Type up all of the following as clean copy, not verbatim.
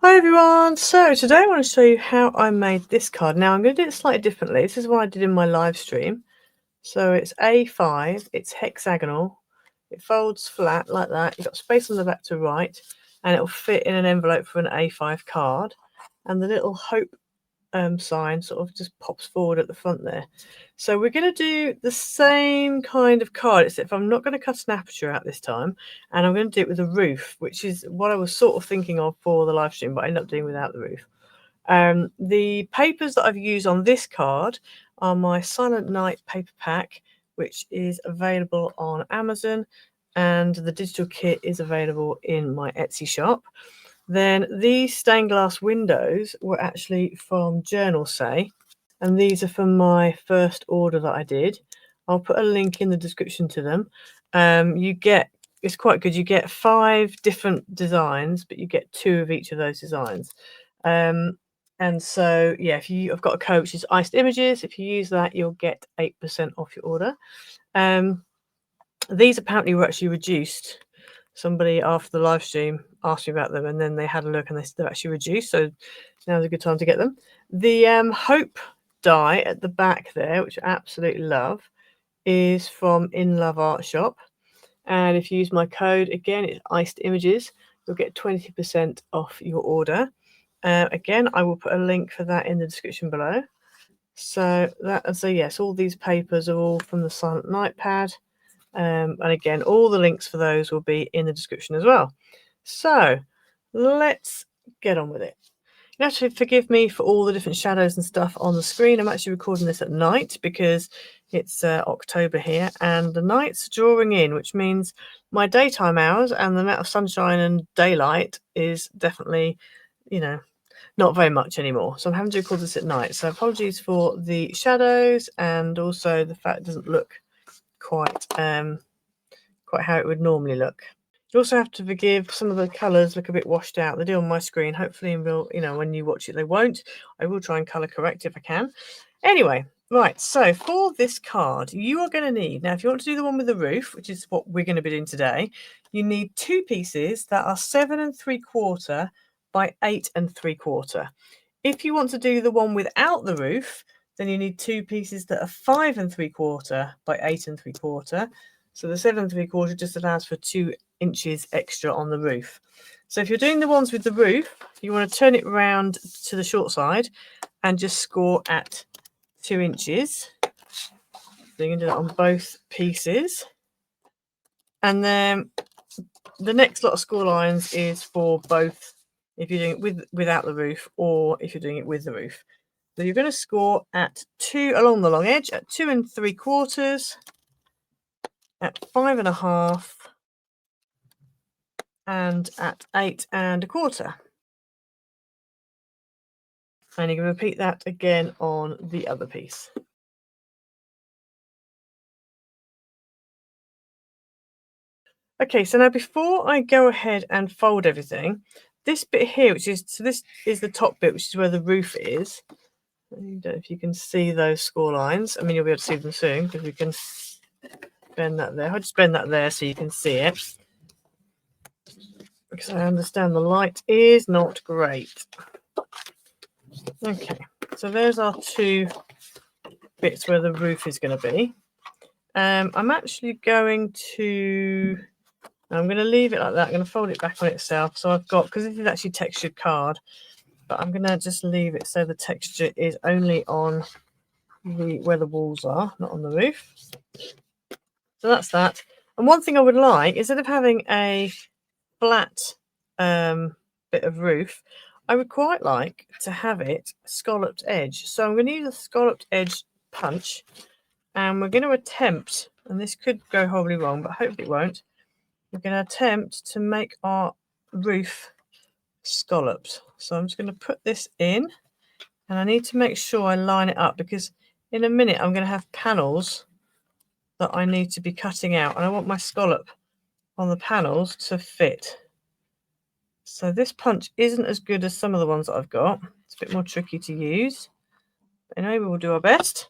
Hi everyone! So today I want to show you how I made this card. Now I'm going to do it slightly differently. This is what I did in my live stream. So it's A5, it's hexagonal, it folds flat like that. You've got space on the back to write, and it'll fit in an envelope for an A5 card. And the little hope sign sort of just pops forward at the front there. So we're going to do the same kind of card, except I'm not going to cut an aperture out this time, and I'm going to do it with a roof, which is what I was sort of thinking of for the live stream, but I ended up doing without the roof. The papers that I've used on this card are my Silent Night paper pack, which is available on Amazon, and the digital kit is available in my Etsy shop. Then these stained glass windows were actually from Journal Say, and these are from my first order that I did. I'll put a link in the description to them. It's quite good. You get 5 different designs, but you get 2 of each of those designs. And so, yeah, I've got a code which is Iced Images. If you use that, you'll get 8% off your order. These apparently were actually reduced. Somebody after the live stream asked me about them, and then they had a look, and they're actually reduced. So now's a good time to get them. The Hope die at the back there, which I absolutely love, is from In Love Art Shop. And if you use my code, again, it's Iced Images, you'll get 20% off your order. Again, I will put a link for that in the description below. So yes, all these papers are all from the Silent Night pad. And again, all the links for those will be in the description as well. So let's get on with it. You have to forgive me for all the different shadows and stuff on the screen. I'm actually recording this at night because it's October here, and the night's drawing in, which means my daytime hours and the amount of sunshine and daylight is definitely, not very much anymore. So I'm having to record this at night. So apologies for the shadows, and also the fact it doesn't look quite how it would normally look. You also have to forgive some of the colours look a bit washed out. They do on my screen. Hopefully, when you watch it, they won't. I will try and colour correct if I can. Anyway, right. So for this card, you are going to need, now if you want to do the one with the roof, which is what we're going to be doing today, you need 2 pieces that are 7 3/4 by 8 3/4. If you want to do the one without the roof, then you need 2 pieces that are 5 3/4 by 8 3/4. So the 7 3/4 just allows for 2 inches extra on the roof. So if you're doing the ones with the roof, you want to turn it round to the short side and just score at 2 inches. So you can do that on both pieces. And then the next lot of score lines is for both, if you're doing it without the roof or if you're doing it with the roof. So you're going to score at 2 along the long edge, at 2 3/4, at 5 1/2, and at 8 1/4. And you're going to repeat that again on the other piece. Okay, so now before I go ahead and fold everything, this bit here, this is the top bit, which is where the roof is. I don't know if you can see those score lines. I mean, you'll be able to see them soon because we can bend that there. I'll just bend that there so you can see it, because I understand the light is not great. Okay, so there's our 2 bits where the roof is going to be. I'm actually going to leave it like that. I'm going to fold it back on itself. So I've got, because this is actually textured card, but I'm going to just leave it so the texture is only on where the walls are, not on the roof. So that's that. And one thing I would like, instead of having a flat bit of roof, I would quite like to have it scalloped edge. So I'm going to use a scalloped edge punch, and we're going to attempt, and this could go horribly wrong, but hopefully it won't. We're going to attempt to make our roof scalloped. So I'm just going to put this in, and I need to make sure I line it up, because in a minute I'm going to have panels that I need to be cutting out, and I want my scallop on the panels to fit. So this punch isn't as good as some of the ones that I've got. It's a bit more tricky to use. But anyway, we'll do our best.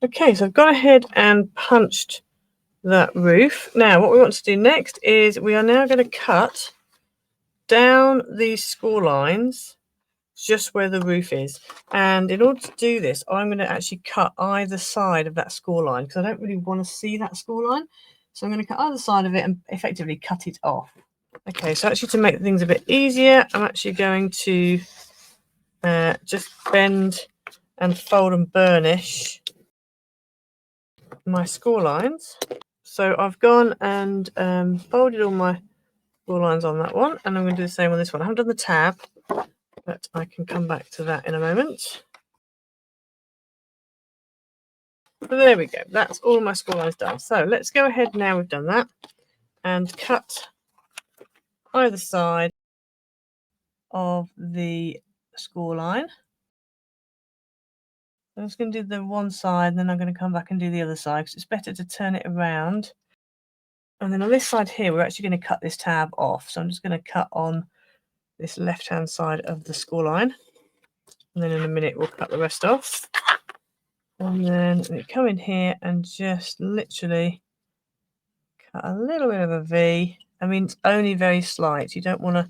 Okay, so I've gone ahead and punched that roof. Now what we want to do next is we are now going to cut down these score lines just where the roof is, and in order to do this I'm going to actually cut either side of that score line because I don't really want to see that score line, so I'm going to cut either side of it and effectively cut it off. Okay, so actually to make things a bit easier I'm actually going to just bend and fold and burnish my score lines. So I've gone and folded all my score lines on that one, and I'm going to do the same on this one. I haven't done the tab, but I can come back to that in a moment. So there we go, that's all my score lines done. So let's go ahead now we've done that and cut either side of the score line. I'm just going to do the one side and then I'm going to come back and do the other side because it's better to turn it around. And then on this side here we're actually going to cut this tab off, so I'm just going to cut on this left hand side of the score line, and then in a minute we'll cut the rest off. And then we come in here and just literally cut a little bit of a V. I mean, it's only very slight. You don't want to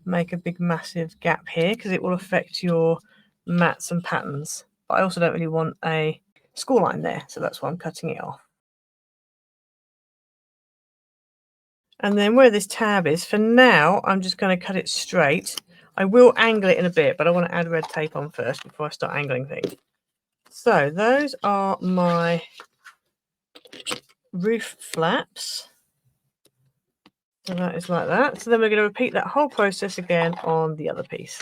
make a big massive gap here because it will affect your mats and patterns. But I also don't really want a score line there, so that's why I'm cutting it off. And then where this tab is, for now, I'm just going to cut it straight. I will angle it in a bit, but I want to add red tape on first before I start angling things. So those are my roof flaps. So that is like that. So then we're going to repeat that whole process again on the other piece.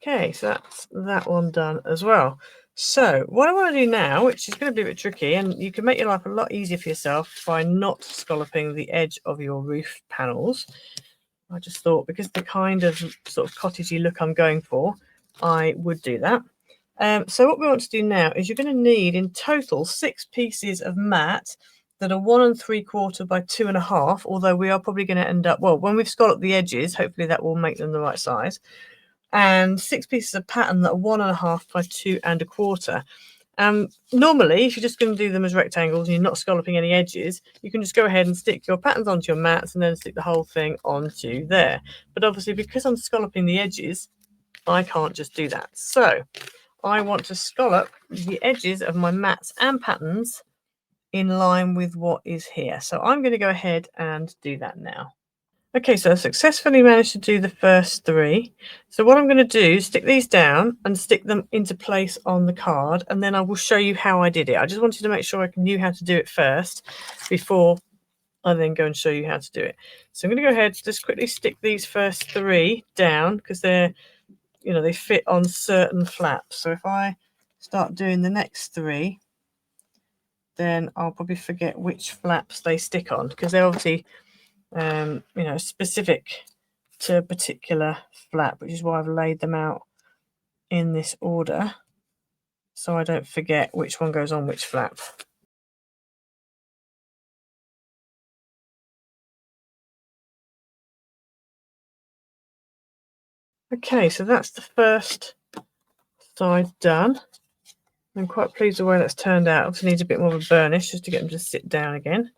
Okay, so that's that one done as well. So what I want to do now, which is going to be a bit tricky, and you can make your life a lot easier for yourself by not scalloping the edge of your roof panels. I just thought because the kind of sort of cottagey look I'm going for, I would do that. So what we want to do now is you're going to need in total 6 pieces of mat that are 1 3/4 by 2.5, although we are probably going to end up, well, when we've scalloped the edges, hopefully that will make them the right size, and 6 pieces of pattern that are 1.5 by 2.25. Normally, if you're just going to do them as rectangles and you're not scalloping any edges, you can just go ahead and stick your patterns onto your mats and then stick the whole thing onto there. But obviously, because I'm scalloping the edges, I can't just do that. So I want to scallop the edges of my mats and patterns in line with what is here. So I'm going to go ahead and do that now. Okay, so I successfully managed to do the first 3. So what I'm going to do is stick these down and stick them into place on the card, and then I will show you how I did it. I just wanted to make sure I knew how to do it first before I then go and show you how to do it. So I'm going to go ahead, just quickly stick these first 3 down because they're, you know, they fit on certain flaps. So if I start doing the next 3, then I'll probably forget which flaps they stick on because they're obviously you know, specific to a particular flap, which is why I've laid them out in this order so I don't forget which one goes on which flap. Okay, so that's the first side done. I'm quite pleased with the way that's turned out. Obviously needs a bit more of a burnish just to get them to sit down again.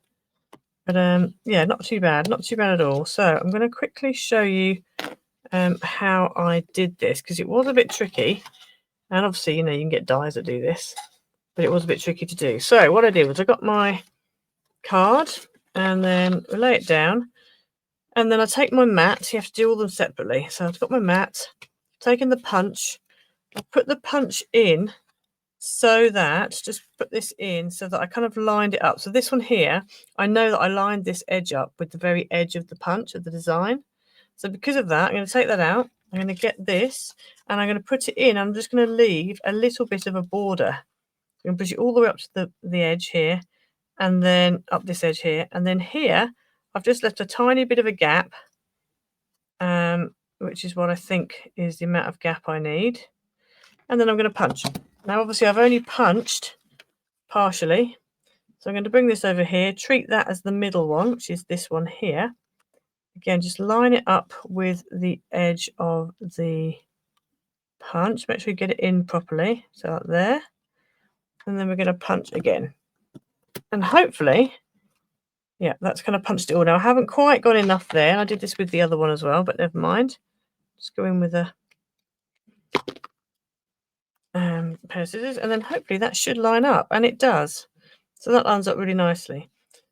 But yeah, not too bad at all. So I'm going to quickly show you how I did this because it was a bit tricky, and obviously, you know, you can get dyes that do this, but it was a bit tricky to do. So what I did was I got my card and then I lay it down, and then I take my mat. You have to do all of them separately. So I've got my mat, taken the punch, I put the punch in so that, just put this in so that I kind of lined it up. So this one here, I know that I lined this edge up with the very edge of the punch of the design. So because of that, I'm going to take that out. I'm going to get this and I'm going to put it in. I'm just going to leave a little bit of a border. I'm going to push it all the way up to the edge here, and then up this edge here. And then here, I've just left a tiny bit of a gap, which is what I think is the amount of gap I need. And then I'm going to punch. Now, obviously, I've only punched partially. So I'm going to bring this over here, treat that as the middle one, which is this one here. Again, just line it up with the edge of the punch. Make sure you get it in properly. So up there. And then we're going to punch again. And hopefully, yeah, that's kind of punched it all. Now, I haven't quite got enough there. I did this with the other one as well, but never mind. Just go in with a pair of scissors, and then hopefully that should line up, and it does. So that lines up really nicely.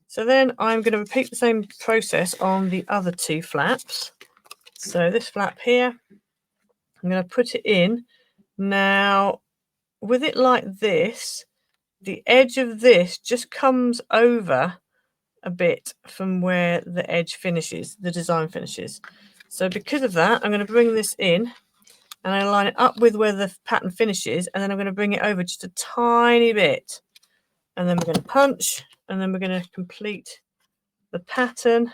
So then I'm going to repeat the same process on the other two flaps. So this flap here, I'm going to put it in. Now, with it like this, the edge of this just comes over a bit from where the edge finishes, the design finishes. So because of that, I'm going to bring this in and I line it up with where the pattern finishes, and then I'm going to bring it over just a tiny bit. And then we're going to punch, and then we're going to complete the pattern.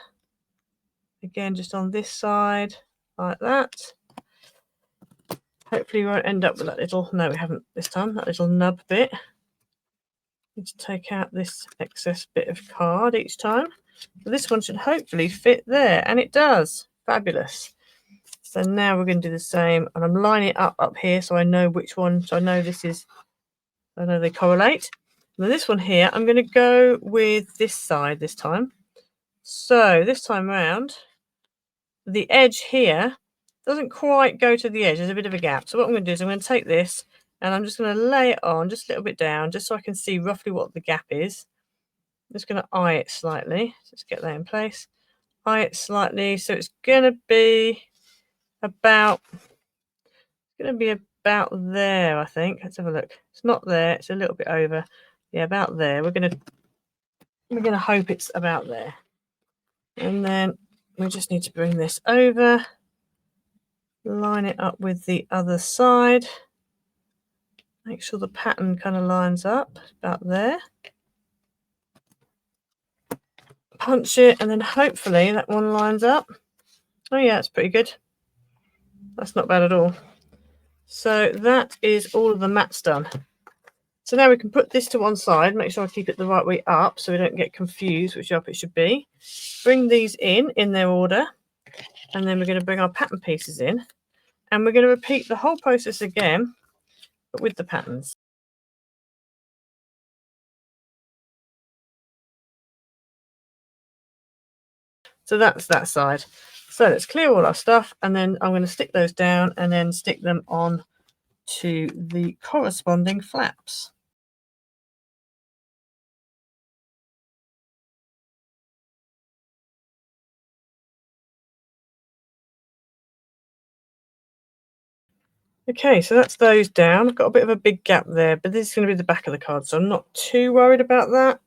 Again, just on this side, like that. Hopefully we won't end up with that little, no we haven't this time, that little nub bit. Need to take out this excess bit of card each time. So this one should hopefully fit there, and it does. Fabulous. So now we're going to do the same, and I'm lining it up here so I know which one, so I know this is, I know they correlate. And then this one here, I'm going to go with this side this time. So this time round, the edge here doesn't quite go to the edge. There's a bit of a gap. So what I'm going to do is I'm going to take this and I'm just going to lay it on just a little bit down, just so I can see roughly what the gap is. I'm just going to eye it slightly. Just get that in place. Eye it slightly. So it's going to be about there, I think. Let's have a look. It's not there. It's a little bit over. Yeah, about there. We're going to hope it's about there. And then we just need to bring this over, line it up with the other side, make sure the pattern kind of lines up about there, punch it, and then hopefully that one lines up. Oh yeah, it's pretty good. That's not bad at all. So that is all of the mats done. So now we can put this to one side, make sure I keep it the right way up so we don't get confused which up it should be. Bring these in their order, and then we're going to bring our pattern pieces in, and we're going to repeat the whole process again, but with the patterns. So that's that side. So let's clear all our stuff, and then I'm going to stick those down and then stick them on to the corresponding flaps. Okay, so that's those down. I've got a bit of a big gap there, but this is going to be the back of the card, so I'm not too worried about that.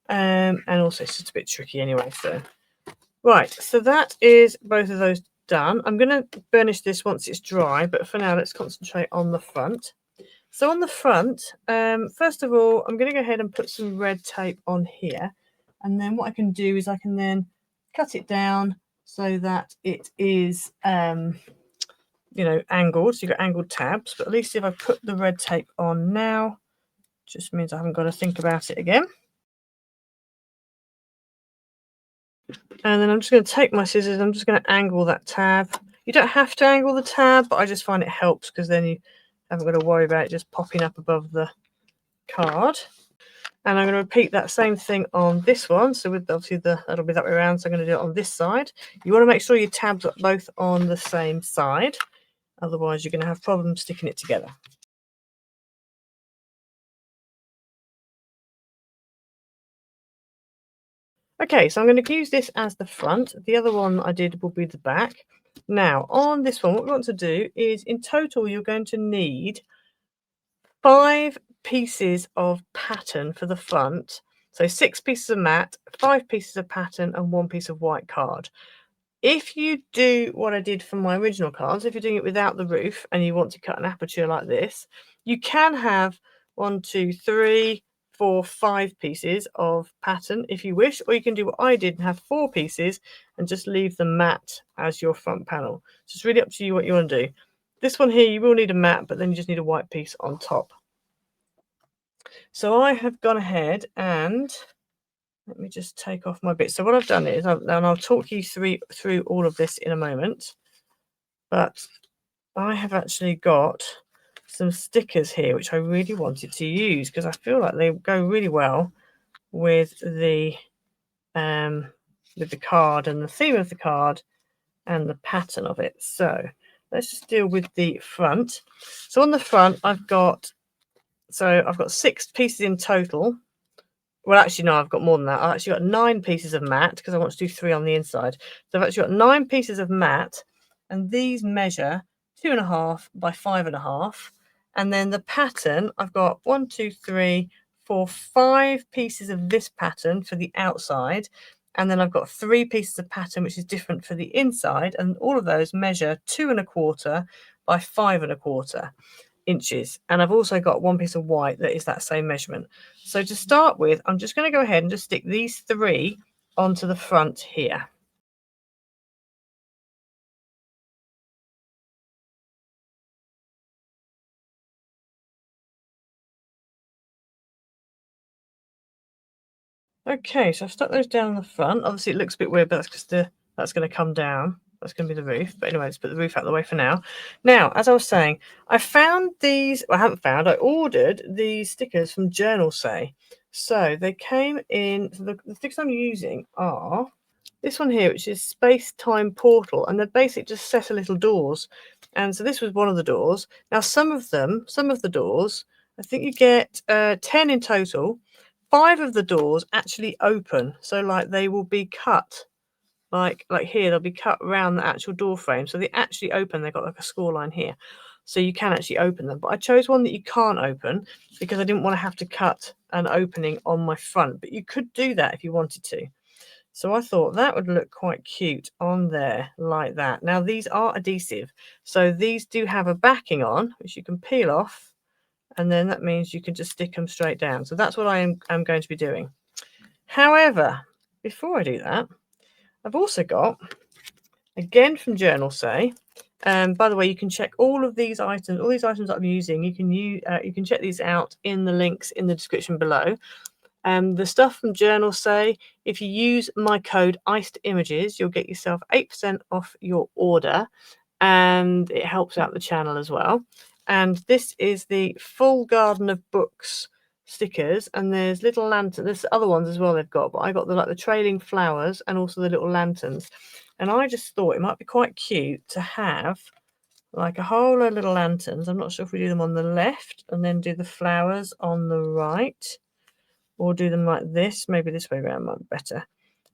And also it's just a bit tricky anyway. So right, so that is both of those done. I'm going to burnish this once it's dry, but for now let's concentrate on the front. So on the front, first of all, I'm going to go ahead and put some red tape on here, and then what I can do is I can then cut it down so that it is angled, so you've got angled tabs, but at least if I put the red tape on now, just means I haven't got to think about it again. And then I'm just going to take my scissors, I'm just going to angle that tab. You don't have to angle the tab, but I just find it helps because then you haven't got to worry about it just popping up above the card. And I'm going to repeat that same thing on this one. So with obviously that'll be that way around, so I'm going to do it on this side. You want to make sure your tabs are both on the same side. Otherwise, you're going to have problems sticking it together. Okay, so I'm going to use this as the front. The other one I did will be the back. Now, on this one, what we want to do is, in total, you're going to need 5 pieces of pattern for the front. So 6 pieces of mat, 5 pieces of pattern, and 1 piece of white card. If you do what I did for my original cards, if you're doing it without the roof and you want to cut an aperture like this, you can have 1, 2, 3, 4, 5 pieces of pattern if you wish, or you can do what I did and have 4 pieces and just leave the mat as your front panel. So it's really up to you what you want to do. This one here, you will need a mat, but then you just need a white piece on top. So I have gone ahead and Let me just take off my bit. So what I've done is, and I'll talk you through all of this in a moment, but I have actually got some stickers here which I really wanted to use because I feel like they go really well with the card and the theme of the card and the pattern of it. So let's just deal with the front. So on the front I've got 6 pieces in total. Well, actually, no, I've got more than that. I've actually got 9 pieces of mat because I want to do 3 on the inside. So I've actually got 9 pieces of mat, and these measure 2.5 by 5.5. And then the pattern, I've got 1, 2, 3, 4, 5 pieces of this pattern for the outside. And then I've got 3 pieces of pattern, which is different for the inside. And all of those measure 2.25 by 5.25 inches. And I've also got 1 piece of white that is that same measurement. So to start with, I'm just going to go ahead and just stick these 3 onto the front here. Okay, so I've stuck those down on the front. Obviously it looks a bit weird, but that's because that's going to come down. That's going to be the roof. But anyway, let's put the roof out of the way for now. Now, as I was saying, I found these, well, I haven't found, I ordered these stickers from Journal Say. So they came in, so the stickers I'm using are this one here, which is Space Time Portal, and they're basically just set of little doors. And so this was one of the doors. Now, some of the doors, I think you get 10 in total. 5 of the doors actually open, so like they will be cut, like here they'll be cut around the actual door frame, so they actually open. They've got like a score line here, so you can actually open them. But I chose one that you can't open because I didn't want to have to cut an opening on my front, but you could do that if you wanted to. So I thought that would look quite cute on there like that. Now these are adhesive, so these do have a backing on which you can peel off, and then that means you can just stick them straight down. So that's what I am going to be doing. However, before I do that, I've also got, again from Journal Say, by the way, you can check all these items that I'm using. You can check these out in the links in the description below. The stuff from Journal Say, if you use my code ICEDImages, you'll get yourself 8% off your order, and it helps out the channel as well. And this is the Full Garden of Books stickers, and there's little lanterns. There's other ones as well they've got, but I got the trailing flowers and also the little lanterns. And I just thought it might be quite cute to have like a whole load of little lanterns. I'm not sure if we do them on the left and then do the flowers on the right, or do them like this. Maybe this way around might be better,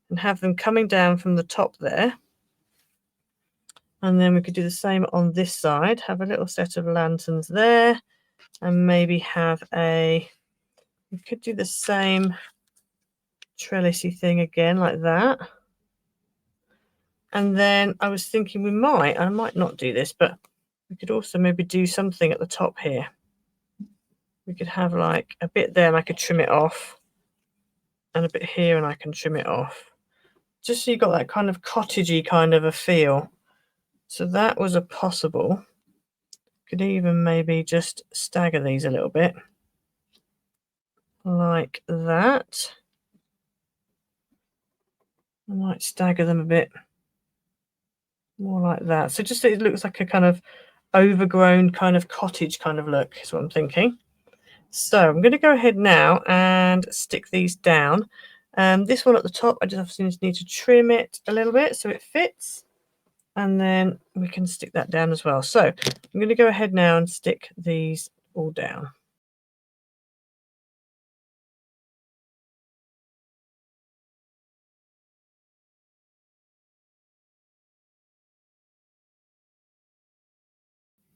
and have them coming down from the top there. And then we could do the same on this side, have a little set of lanterns there, and maybe have we could do the same trellisy thing again like that. And then I was thinking I might not do this, but we could also maybe do something at the top here. We could have like a bit there and I could trim it off, and a bit here and I can trim it off. Just so you got that kind of cottagey kind of a feel. So that was a possible. Could even maybe just stagger these a little bit like that. I might stagger them a bit more like that. So just so it looks like a kind of overgrown kind of cottage kind of look is what I'm thinking. So I'm going to go ahead now and stick these down. This one at the top, I just obviously need to trim it a little bit so it fits. And then we can stick that down as well. So I'm going to go ahead now and stick these all down.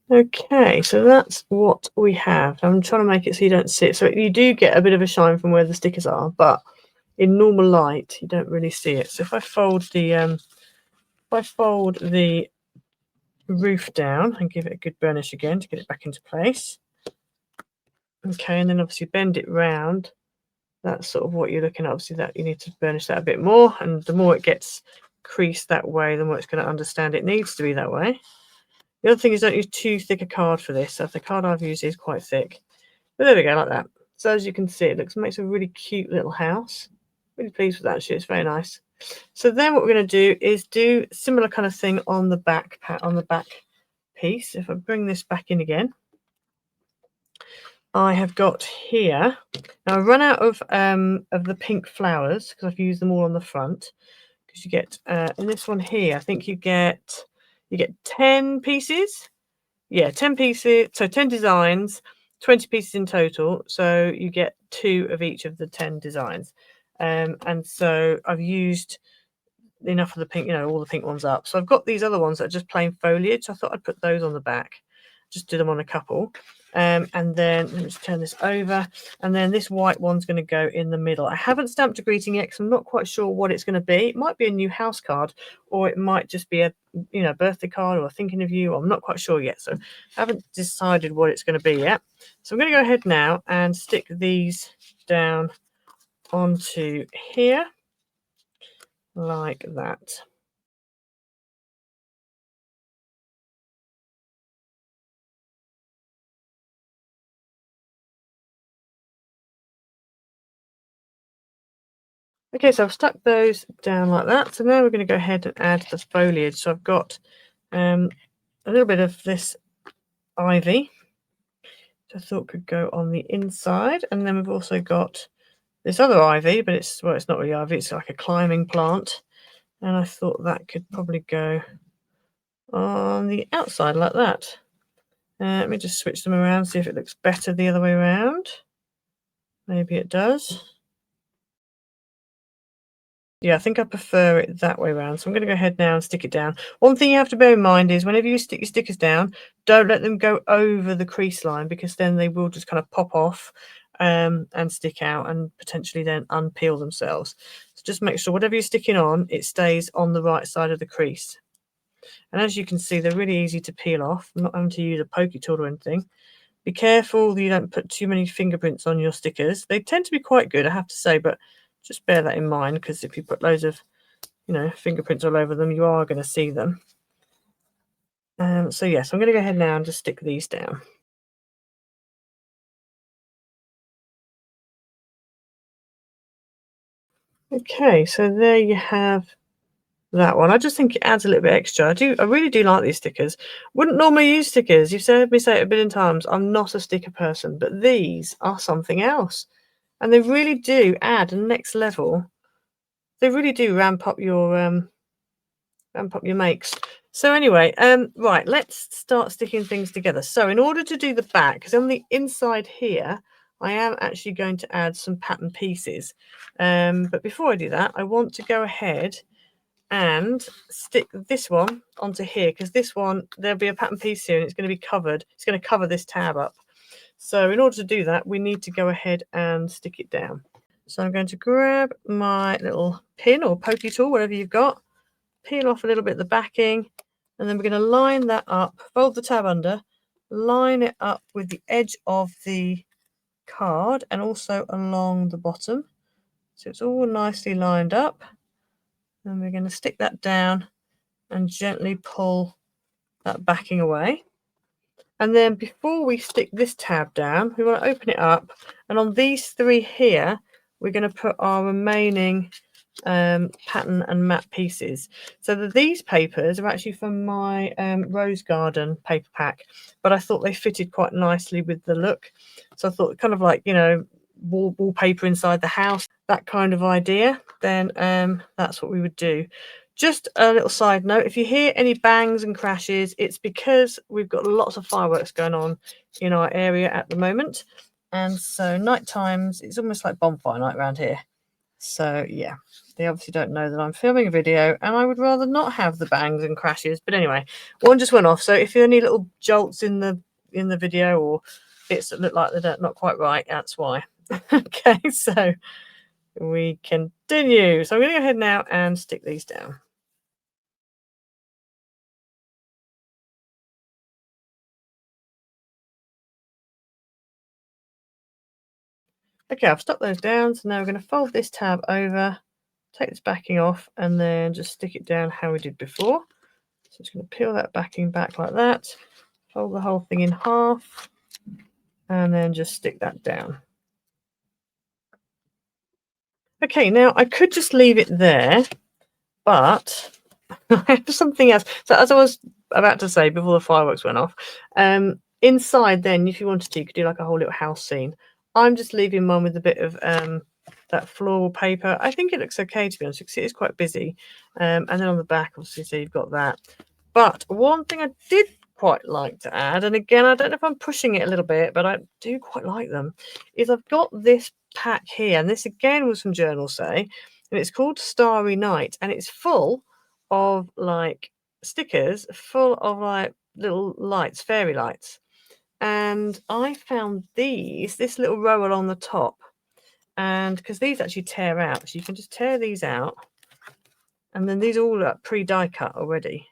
Okay, so that's what we have. I'm trying to make it so you don't see it. So you do get a bit of a shine from where the stickers are, but in normal light, you don't really see it. So if I fold the roof down and give it a good burnish again to get it back into place. Okay, and then obviously bend it round. That's sort of what you're looking at. Obviously that you need to burnish that a bit more, and the more it gets creased that way, the more it's going to understand it needs to be that way. The other thing is don't use too thick a card for this. So the card I've used is quite thick. But there we go, like that. So as you can see, it makes a really cute little house. Really pleased with that actually, it's very nice. So then what we're going to do is do similar kind of thing on the back piece. If I bring this back in again, I have got here. Now I've run out of the pink flowers because I've used them all on the front. Because you get in this one here, I think you get 10 pieces. Yeah, 10 pieces. So 10 designs, 20 pieces in total. So you get 2 of each of the 10 designs. And so I've used enough of the pink, all the pink ones up. So I've got these other ones that are just plain foliage. So I thought I'd put those on the back. Just did them on a couple. And then let me just turn this over. And then this white one's going to go in the middle. I haven't stamped a greeting yet because I'm not quite sure what it's going to be. It might be a new house card, or it might just be a birthday card or thinking of you. I'm not quite sure yet. So I haven't decided what it's going to be yet. So I'm going to go ahead now and stick these down onto here like that. Okay, so I've stuck those down like that. So now we're going to go ahead and add the foliage. So I've got a little bit of this ivy, which I thought could go on the inside. And then we've also got this other ivy, but it's not really ivy. It's like a climbing plant. And I thought that could probably go on the outside like that. Let me just switch them around, see if it looks better the other way around. Maybe it does. Yeah, I think I prefer it that way around. So I'm going to go ahead now and stick it down. One thing you have to bear in mind is whenever you stick your stickers down, don't let them go over the crease line, because then they will just kind of pop off and stick out and potentially then unpeel themselves. So just make sure whatever you're sticking on, it stays on the right side of the crease. And as you can see, they're really easy to peel off. I'm not having to use a pokey tool or anything. Be careful that you don't put too many fingerprints on your stickers. They tend to be quite good, I have to say, but just bear that in mind, because if you put loads of fingerprints all over them, you are going to see them. So yes, I'm going to go ahead now and just stick these down. Okay, so there you have that one. I just think it adds a little bit extra. I really do like these stickers. Wouldn't normally use stickers. You've heard me say it a billion times. I'm not a sticker person, but these are something else. And they really do add a next level. They really do ramp up your makes. So anyway, right, let's start sticking things together. So in order to do the back, because on the inside here, I am actually going to add some pattern pieces. But before I do that, I want to go ahead and stick this one onto here, because this one, there'll be a pattern piece here and it's going to be covered. It's going to cover this tab up. So in order to do that, we need to go ahead and stick it down. So I'm going to grab my little pin or pokey tool, whatever you've got, peel off a little bit of the backing, and then we're going to line that up, fold the tab under, line it up with the edge of the card and also along the bottom. So it's all nicely lined up. And we're going to stick that down and gently pull that backing away. And then before we stick this tab down, we want to open it up. And on these 3 here, we're going to put our remaining pattern and mat pieces. So these papers are actually from my Rose Garden paper pack, but I thought they fitted quite nicely with the look. So I thought kind of like, wallpaper inside the house, that kind of idea, then that's what we would do. Just a little side note, if you hear any bangs and crashes, it's because we've got lots of fireworks going on in our area at the moment. And so night times, it's almost like bonfire night around here. So yeah, they obviously don't know that I'm filming a video, and I would rather not have the bangs and crashes. But anyway, one just went off. So if there are any little jolts in the video or bits that look like they're not quite right, that's why. Okay, so we continue. So I'm going to go ahead now and stick these down. Okay, I've stuck those down. So now we're going to fold this tab over, take this backing off, and then just stick it down how we did before. So I'm just going to peel that backing back like that, fold the whole thing in half, and then just stick that down. Okay, now I could just leave it there, but I have something else. So as I was about to say before the fireworks went off, inside then, if you wanted to, you could do like a whole little house scene. I'm just leaving mine with a bit of that floral paper. I think it looks okay, to be honest, because it is quite busy. And then on the back, obviously, so you've got that. But one thing I did quite like to add, and again, I don't know if I'm pushing it a little bit, but I do quite like them, is I've got this pack here, and this again was from Journal Say, and it's called Starry Night, and it's full of like stickers, full of like little lights, fairy lights. And I found this little row along the top, and because these actually tear out, so you can just tear these out, and then these are all pre-die cut already.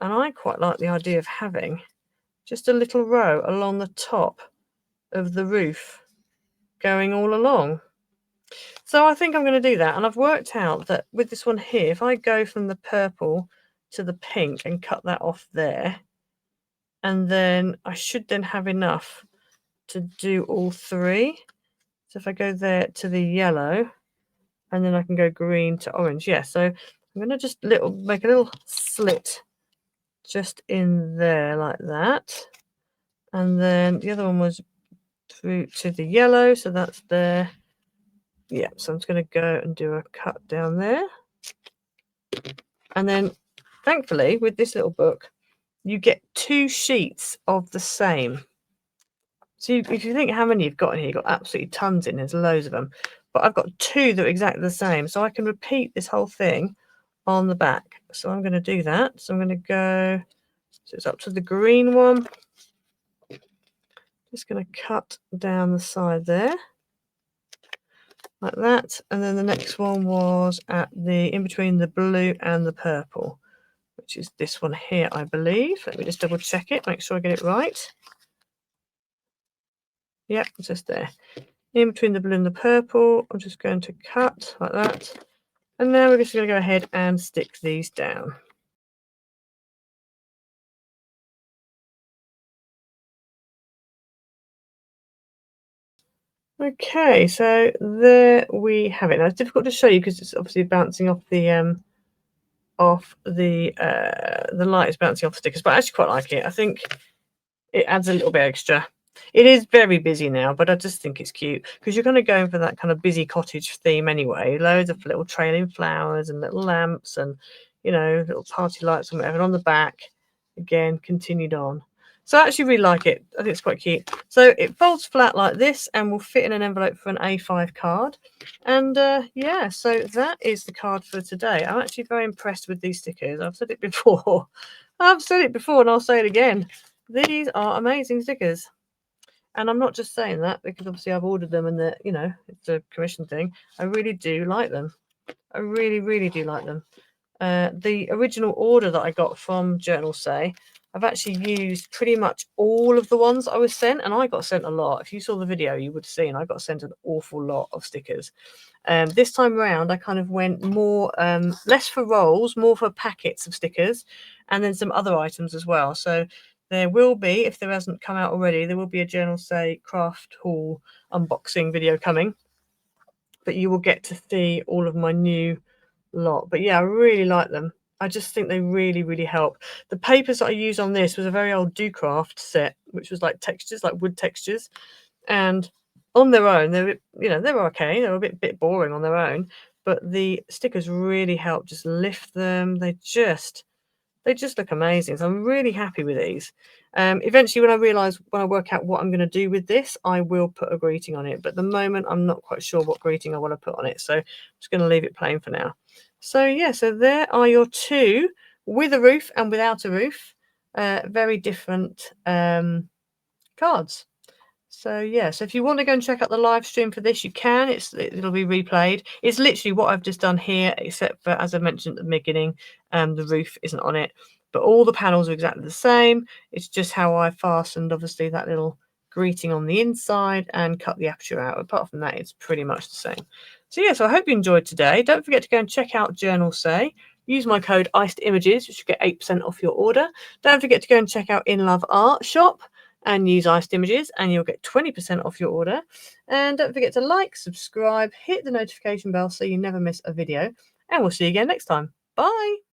And I quite like the idea of having just a little row along the top of the roof going all along. So I think I'm going to do that. And I've worked out that with this one here, if I go from the purple to the pink and cut that off there, and then I should then have enough to do all three. So if I go there to the yellow, and then I can go green to orange. Yeah, so I'm going to just make a little slit just in there like that. And then the other one was through to the yellow, so that's there. Yeah, so I'm just going to go and do a cut down there. And then thankfully with this little book, you get 2 sheets of the same. So if you think how many you've got in here, you've got absolutely tons in. There's loads of them. But I've got 2 that are exactly the same. So I can repeat this whole thing on the back. So I'm going to do that. So I'm going to go, so it's up to the green one. Just going to cut down the side there. Like that. And then the next one was at the in between the blue and the purple, which is this one here, I believe. Let me just double check it, make sure I get it right. Yep, it's just there. In between the blue and the purple, I'm just going to cut like that. And now we're just going to go ahead and stick these down. Okay, so there we have it. Now it's difficult to show you because it's obviously bouncing off the light is bouncing off the stickers, but I actually quite like it. I think it adds a little bit extra. It is very busy now, but I just think it's cute because you're kind of going for that kind of busy cottage theme anyway. Loads of little trailing flowers and little lamps and, you know, little party lights and whatever. And on the back, again, continued on. So I actually really like it. I think it's quite cute. So it folds flat like this and will fit in an envelope for an A5 card. And yeah, so that is the card for today. I'm actually very impressed with these stickers. I've said it before. I've said it before and I'll say it again. These are amazing stickers. And I'm not just saying that because obviously I've ordered them and you know, it's a commission thing. I really do like them. I really, really do like them. The original order that I got from Journal Say, I've actually used pretty much all of the ones I was sent, and I got sent a lot. If you saw the video, you would have seen I got sent an awful lot of stickers. This time around, I kind of went more, less for rolls, more for packets of stickers, and then some other items as well. So there will be, if there hasn't come out already, there will be a Journal Say craft haul unboxing video coming. But you will get to see all of my new lot. But yeah, I really like them. I just think they really, really help. The papers that I used on this was a very old Do Craft set, which was like textures, like wood textures. And on their own, they're, you know, they were okay. They were a bit boring on their own, but the stickers really help just lift them. They just look amazing. So I'm really happy with these. Eventually, when I work out what I'm going to do with this, I will put a greeting on it. But at the moment, I'm not quite sure what greeting I want to put on it. So I'm just going to leave it plain for now. So yeah, so there are your 2 with a roof and without a roof. Very different cards. So yeah, so if you want to go and check out the live stream for this, you can. It'll be replayed. It's literally what I've just done here, except for, as I mentioned at the beginning, the roof isn't on it. But all the panels are exactly the same. It's just how I fastened, obviously, that little greeting on the inside and cut the aperture out. Apart from that, it's pretty much the same. So yeah, so I hope you enjoyed today. Don't forget to go and check out Journal Say. Use my code ICEDImages, which will get 8% off your order. Don't forget to go and check out In Love Art Shop. and use iced images, and you'll get 20% off your order. And don't forget to like, subscribe, hit the notification bell so you never miss a video, and we'll see you again next time. Bye.